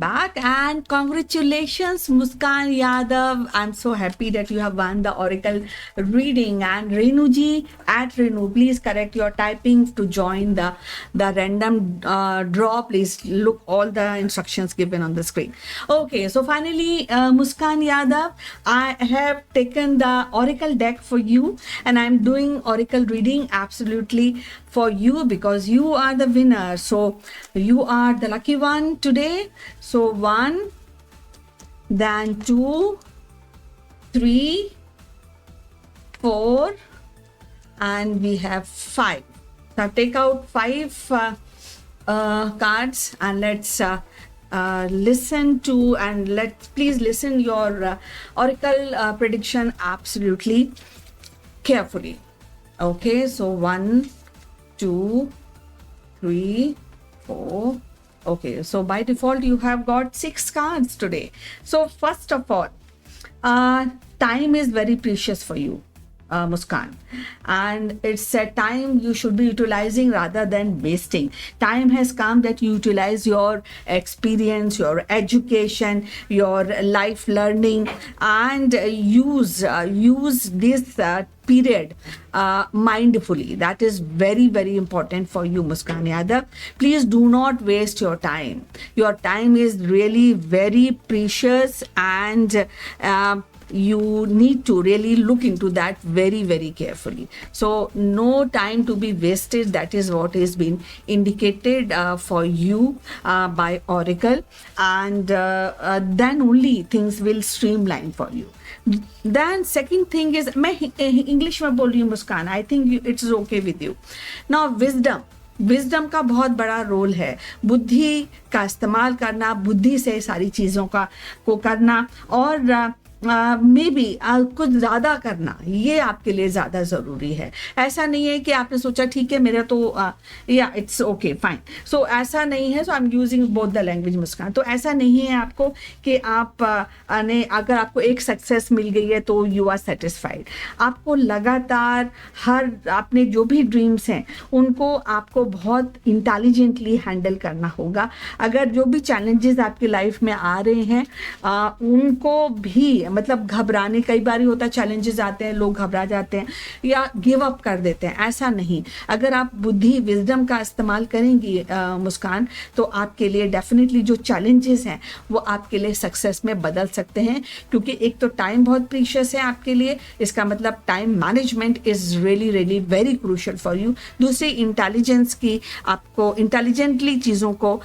Back and congratulations, Muskan Yadav. I'm so happy that you have won the Oracle reading. And Renuji at Renu, please correct your typing to join the random draw. Please look all the instructions given on the screen. Okay, so finally, Muskan Yadav, I have taken the Oracle deck for you, and I'm doing Oracle reading absolutely for you because you are the winner. So you are the lucky one today. So 1, then 2, 3, 4, and we have 5. Now take out 5 cards and let's listen to, and please listen your oracle prediction absolutely carefully. Okay, so 1, 2, 3, 4. Okay, so by default you have got 6 cards today. So first of all, time is very precious for you, Muskan, and it's a time you should be utilizing rather than wasting. Time has come that you utilize your experience, your education, your life learning, and use this period mindfully. That is very, very important for you, Muskan Yadav. Please do not waste your time. Your time is really very precious, and you need to really look into that very, very carefully. So no time to be wasted. That is what is being indicated for you by Oracle, and then only things will streamline for you. Then second thing is, मैं English में बोल रही हूँ Muskan, I think it's okay with you. Now wisdom का बहुत बड़ा role है. बुद्धि का इस्तेमाल करना, बुद्धि से सारी चीज़ों को करना, और मे बी कुछ ज़्यादा करना, ये आपके लिए ज़्यादा ज़रूरी है. ऐसा नहीं है कि आपने सोचा ठीक है मेरा तो या इट्स ओके फाइन. सो ऐसा नहीं है. So I am using both the language Muskan. तो ऐसा नहीं है आपको कि आप ने अगर आपको एक सक्सेस मिल गई है तो यू आर सेटिस्फाइड. आपको लगातार हर अपने जो भी ड्रीम्स हैं उनको आपको बहुत इंटेलिजेंटली हैंडल करना होगा. अगर जो भी चैलेंजेस आपकी लाइफ में आ रहे हैं उनको भी, मतलब घबराने, कई बार होता है चैलेंजेस आते हैं लोग घबरा जाते हैं या गिव अप कर देते हैं. ऐसा नहीं. अगर आप बुद्धि, विजडम का इस्तेमाल करेंगी मुस्कान, तो आपके लिए डेफिनेटली जो चैलेंजेस हैं वो आपके लिए सक्सेस में बदल सकते हैं. क्योंकि एक तो टाइम बहुत प्रीशियस है आपके लिए, इसका मतलब time management is really really very crucial for you. दूसरी, इंटेलिजेंस की, आपको इंटेलिजेंटली चीज़ों को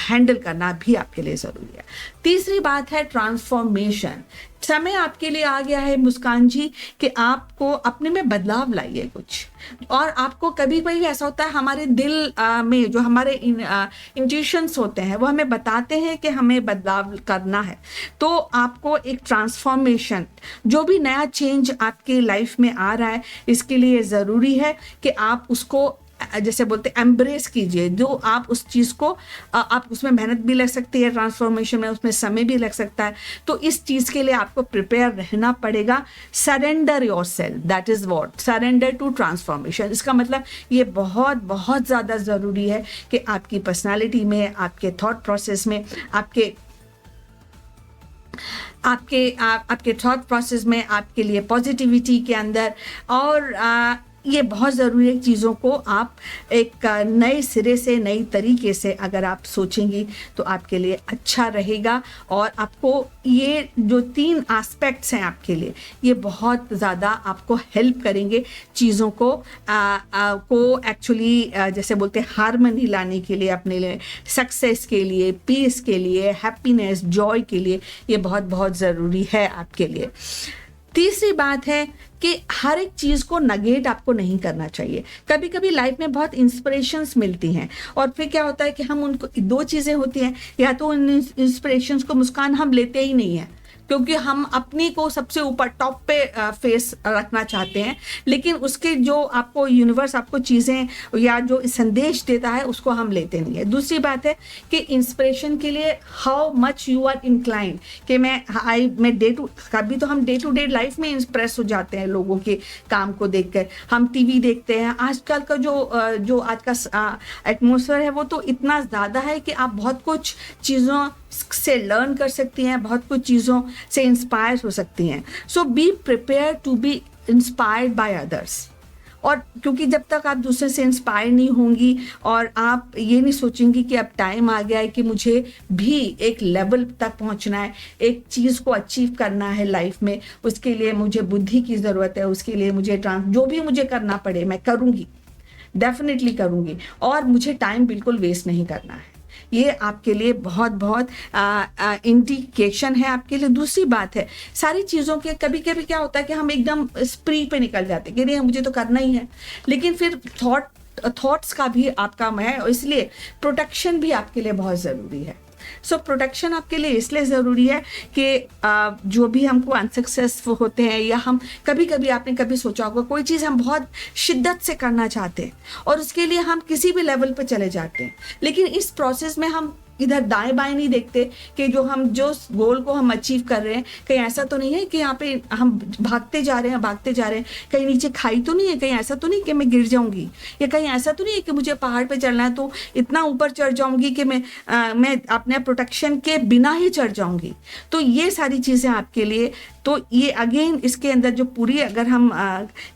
हैंडल करना भी आपके लिए ज़रूरी है. तीसरी बात है ट्रांसफॉर्मेशन. समय आपके लिए आ गया है मुस्कान जी कि आपको अपने में बदलाव लाइए कुछ. और आपको कभी कभी ऐसा होता है हमारे दिल में जो हमारे इंट्यूशंस होते हैं वो हमें बताते हैं कि हमें बदलाव करना है. तो आपको एक ट्रांसफॉर्मेशन, जो भी नया चेंज आपके लाइफ में आ रहा है, इसके लिए ज़रूरी है कि आप उसको, जैसे बोलते हैं, एम्ब्रेस कीजिए. जो आप उस चीज़ को, आप उसमें मेहनत भी लग सकती है ट्रांसफॉर्मेशन में, उसमें समय भी लग सकता है. तो इस चीज़ के लिए आपको प्रिपेयर रहना पड़ेगा. Surrender yourself, that is what, surrender to transformation. इसका मतलब ये बहुत बहुत ज़्यादा ज़रूरी है कि आपकी पर्सनालिटी में, आपके थॉट प्रोसेस में, आपके थॉट प्रोसेस में, आपके लिए पॉजिटिविटी के अंदर, और ये बहुत ज़रूरी है. चीज़ों को आप एक नए सिरे से, नई तरीके से अगर आप सोचेंगी तो आपके लिए अच्छा रहेगा. और आपको ये जो 3 एस्पेक्ट्स हैं आपके लिए, ये बहुत ज़्यादा आपको हेल्प करेंगे चीज़ों को एक्चुअली जैसे बोलते हैं हार्मनी लाने के लिए, अपने लिए सक्सेस के लिए, पीस के लिए, हैप्पीनेस, जॉय के लिए. ये बहुत बहुत ज़रूरी है आपके लिए. तीसरी बात है कि हर एक चीज़ को नगेट आपको नहीं करना चाहिए. कभी कभी लाइफ में बहुत इंस्पिरेशंस मिलती हैं और फिर क्या होता है कि हम उनको, 2 चीज़ें होती हैं, या तो उन इंस्पिरेशंस को मुस्कान हम लेते ही नहीं हैं क्योंकि हम अपनी को सबसे ऊपर टॉप पे फेस रखना चाहते हैं, लेकिन उसके जो आपको यूनिवर्स आपको चीज़ें या जो संदेश देता है उसको हम लेते नहीं है. दूसरी बात है कि इंस्पिरेशन के लिए how much you are inclined, कि मैं डे टू, कभी तो हम डे टू डे लाइफ में इंस्प्रेस हो जाते हैं लोगों के काम को देखकर. हम टीवी देखते हैं, आजकल का जो आज का एटमॉस्फेयर है वो तो इतना ज़्यादा है कि आप बहुत कुछ चीज़ों से लर्न कर सकती हैं, बहुत कुछ चीज़ों से इंस्पायर हो सकती हैं. So be prepare to be inspired by others. और क्योंकि जब तक आप दूसरे से इंस्पायर नहीं होंगी और आप ये नहीं सोचेंगी कि अब टाइम आ गया है कि मुझे भी एक लेवल तक पहुंचना है, एक चीज़ को अचीव करना है लाइफ में, उसके लिए मुझे बुद्धि की ज़रूरत है, उसके लिए मुझे जो भी मुझे करना पड़े मैं करूँगी, डेफिनेटली करूँगी, और मुझे टाइम बिल्कुल वेस्ट नहीं करना है. ये आपके लिए बहुत बहुत इंडिकेशन है आपके लिए. दूसरी बात है, सारी चीज़ों के कभी कभी क्या होता है कि हम एकदम स्प्री पे निकल जाते हैं कि नहीं मुझे तो करना ही है, लेकिन फिर थॉट्स का भी आपका है, इसलिए प्रोटेक्शन भी आपके लिए बहुत ज़रूरी है. सो प्रोटेक्शन आपके लिए इसलिए ज़रूरी है कि जो भी हमको अनसक्सेसफुल होते हैं, या हम कभी कभी, आपने कभी सोचा होगा कोई चीज़ हम बहुत शिद्दत से करना चाहते हैं और उसके लिए हम किसी भी लेवल पर चले जाते हैं, लेकिन इस प्रोसेस में हम इधर दाएं बाएं नहीं देखते कि जो गोल को हम अचीव कर रहे हैं, कहीं ऐसा तो नहीं है कि यहाँ पे हम भागते जा रहे हैं, कहीं नीचे खाई तो नहीं है, कहीं ऐसा तो नहीं कि मैं गिर जाऊंगी, या कहीं ऐसा तो नहीं है कि मुझे पहाड़ पे चढ़ना है तो इतना ऊपर चढ़ जाऊंगी कि मैं अपने प्रोटेक्शन के बिना ही चढ़ जाऊंगी. तो ये सारी चीज़ें आपके लिए, तो ये अगेन इसके अंदर जो पूरी अगर हम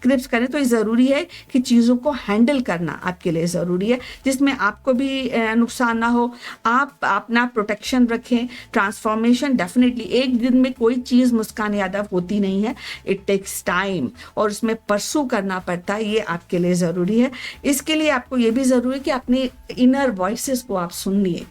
क्रिप्स करें तो ये ज़रूरी है कि चीज़ों को हैंडल करना आपके लिए ज़रूरी है, जिसमें आपको भी नुकसान ना हो, आप अपना प्रोटेक्शन रखें. ट्रांसफॉर्मेशन डेफिनेटली एक दिन में कोई चीज़ मुस्कान यादव होती नहीं है, इट टेक्स टाइम, और उसमें परसू करना पड़ता है. ये आपके लिए ज़रूरी है. इसके लिए आपको ये भी ज़रूरी है कि अपने इनर वॉइसेस को आप सुनिए.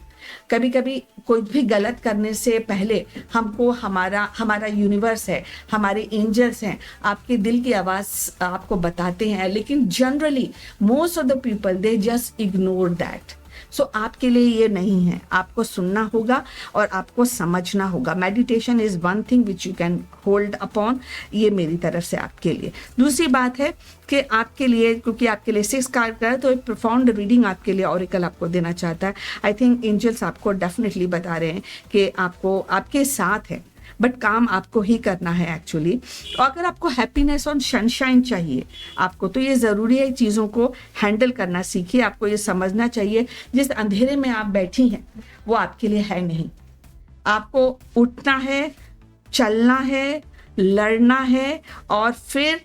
कभी कभी कोई भी गलत करने से पहले हमको हमारा यूनिवर्स है, हमारे एंजल्स हैं, आपके दिल की आवाज़ आपको बताते हैं, लेकिन generally most of the people they just ignore that. So आपके लिए ये नहीं है, आपको सुनना होगा और आपको समझना होगा. Meditation is one thing which you can hold upon. ये मेरी तरफ से आपके लिए. दूसरी बात है कि आपके लिए, क्योंकि आपके लिए 6 कार्ड का है, तो एक प्रोफाउंड रीडिंग आपके लिए ऑरिकल आपको देना चाहता है. आई थिंक एंजल्स आपको डेफिनेटली बता रहे हैं कि आपको आपके साथ है, बट काम आपको ही करना है एक्चुअली. और अगर आपको हैप्पीनेस और सनशाइन चाहिए आपको, तो ये ज़रूरी है चीज़ों को हैंडल करना सीखिए. आपको ये समझना चाहिए जिस अंधेरे में आप बैठी हैं वो आपके लिए है नहीं. आपको उठना है, चलना है, लड़ना है, और फिर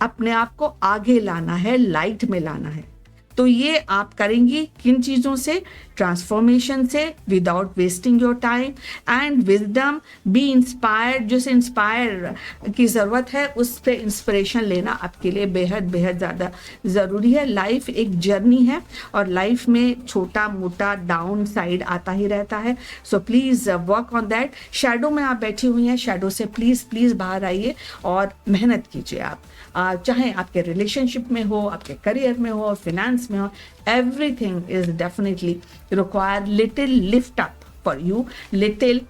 अपने आप को आगे लाना है, लाइट में लाना है. तो ये आप करेंगी किन चीज़ों से? ट्रांसफॉर्मेशन से, without wasting your time, and wisdom. B inspired. जिसे इंस्पायर की ज़रूरत है उस पर इंस्पिरेशन लेना आपके लिए बेहद बेहद ज़्यादा ज़रूरी है. लाइफ एक जर्नी है और लाइफ में छोटा मोटा डाउन साइड आता ही रहता है. So please work on that. Shadow में आप बैठी हुई हैं, शैडो से प्लीज़ बाहर आइए और मेहनत कीजिए. आप चाहे आपके रिलेशनशिप में हो, आपके करियर में हो, फिनेंस में हो, everything is definitely require little lift up for you, little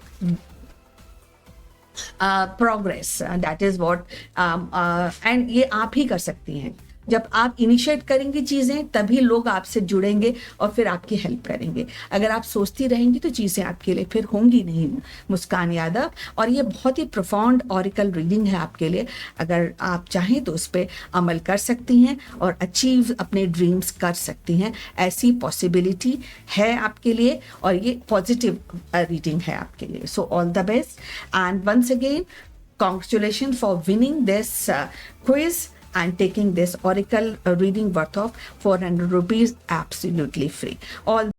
progress. That is what and ये आप ही कर सकती हैं. जब आप इनिशिएट करेंगे चीज़ें, तभी लोग आपसे जुड़ेंगे और फिर आपकी हेल्प करेंगे. अगर आप सोचती रहेंगी तो चीज़ें आपके लिए फिर होंगी नहीं, मुस्कान यादव. और ये बहुत ही प्रोफाउंड ऑरिकल रीडिंग है आपके लिए. अगर आप चाहें तो उस पर अमल कर सकती हैं और अचीव अपने ड्रीम्स कर सकती हैं. ऐसी पॉसिबिलिटी है आपके लिए और ये पॉजिटिव रीडिंग है आपके लिए. So all the best, and once again congratulations for winning this quiz and taking this oracle reading worth of 400 rupees absolutely free. All